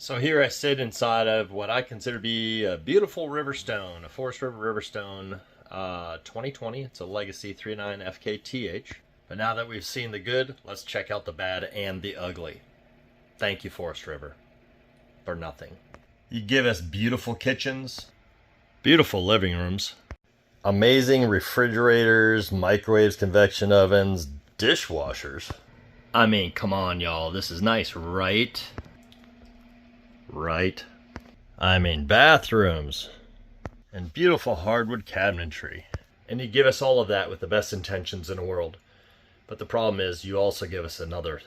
So here I sit inside of what I consider to be a beautiful Riverstone, a Forest River Riverstone 2020. It's a Legacy 3.9 FKTH. But now that we've seen the good, let's check out the bad and the ugly. Thank you, Forest River, for nothing. You give us beautiful kitchens, beautiful living rooms, amazing refrigerators, microwaves, convection ovens, dishwashers. I mean, come on, y'all. This is nice, right? Right. I mean, bathrooms and beautiful hardwood cabinetry. And you give us all of that with the best intentions in the world. But the problem is you also give us another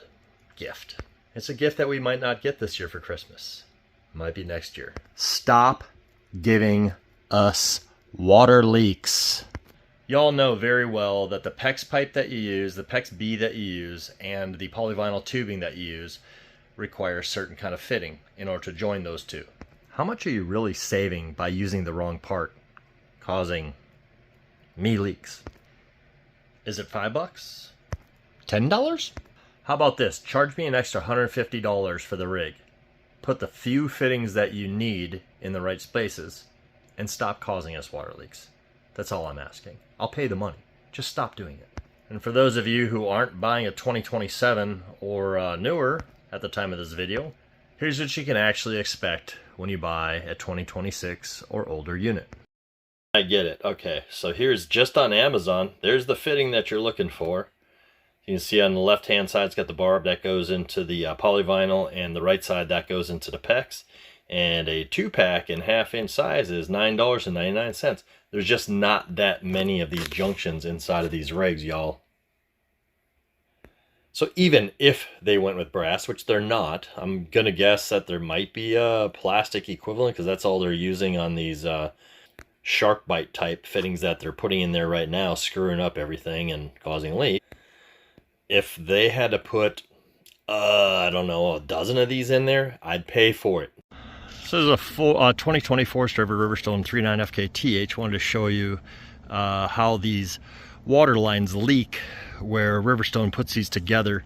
gift. It's a gift that we might not get this year for Christmas. Might be next year. Stop giving us water leaks. Y'all know very well that the PEX pipe that you use, the PEX B that you use, and the polyvinyl tubing that you use require a certain kind of fitting in order to join those two. How much are you really saving by using the wrong part, causing me leaks? Is it $5? $10? How about this? Charge me an extra $150 for the rig. Put the few fittings that you need in the right spaces and stop causing us water leaks. That's all I'm asking. I'll pay the money. Just stop doing it. And for those of you who aren't buying a 2027 or newer at the time of this video, here's what you can actually expect when you buy a 2026 or older unit. I get it. Okay, so here's just on Amazon. There's the fitting that you're looking for. You can see on the left hand side it's got the barb that goes into the polyvinyl, and the right side that goes into the PEX. And a 2-pack in 1/2-inch size is $9.99. There's just not that many of these junctions inside of these rigs, y'all. So even if they went with brass, which they're not, I'm going to guess that there might be a plastic equivalent, because that's all they're using on these shark bite type fittings that they're putting in there right now, screwing up everything and causing leaks. If they had to put, I don't know, a dozen of these in there, I'd pay for it. So this is a full 2020 Forest River Riverstone 3.9 FKTH. Wanted to show you how these water lines leak, where Riverstone puts these together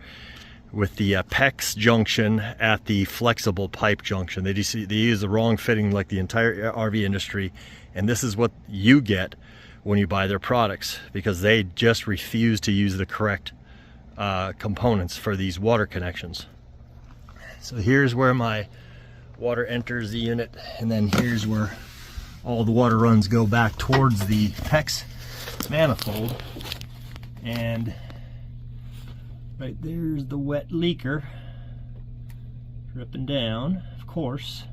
with the PEX junction at the flexible pipe junction. They use the wrong fitting like the entire RV industry, and this is what you get when you buy their products, because they just refuse to use the correct components for these water connections. So here's where my water enters the unit, and then here's where all the water runs go back towards the PEX manifold. And right there's the wet leaker dripping down, of course.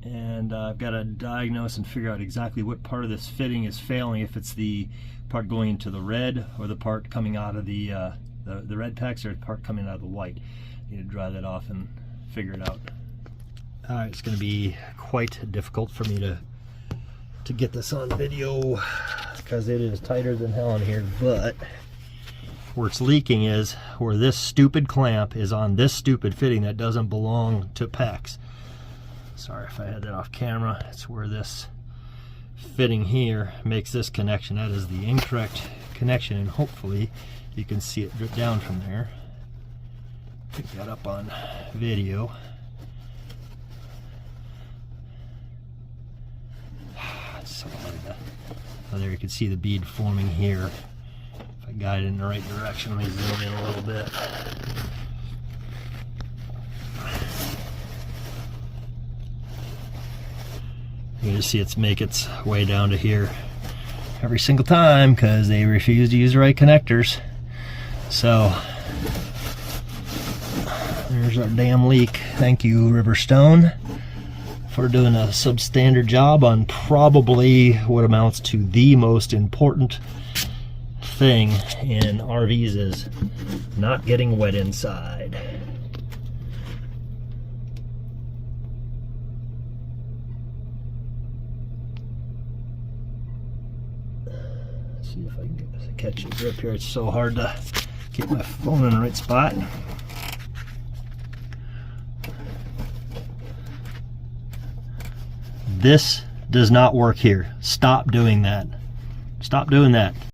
And I've got to diagnose and figure out exactly what part of this fitting is failing, if it's the part going into the red or the part coming out of the red PEX, or the part coming out of the white. Need to dry that off and figure it out. It's going to be quite difficult for me to get this on video, because it is tighter than hell in here. But where it's leaking is where this stupid clamp is on this stupid fitting that doesn't belong to PEX. Sorry if I had that off camera. It's where this fitting here makes this connection. That is the incorrect connection, and hopefully you can see it drip down from there. Pick that up on video. It's so hard to... Oh, there you can see the bead forming here. If I guide it in the right direction, let me zoom in a little bit. You can just see it's make its way down to here every single time, because they refuse to use the right connectors. So there's our damn leak. Thank you, Riverstone, for doing a substandard job on probably what amounts to the most important thing in RVs, is not getting wet inside. Let's see if I can catch a grip here. It's so hard to get my phone in the right spot. This does not work here. Stop doing that. Stop doing that.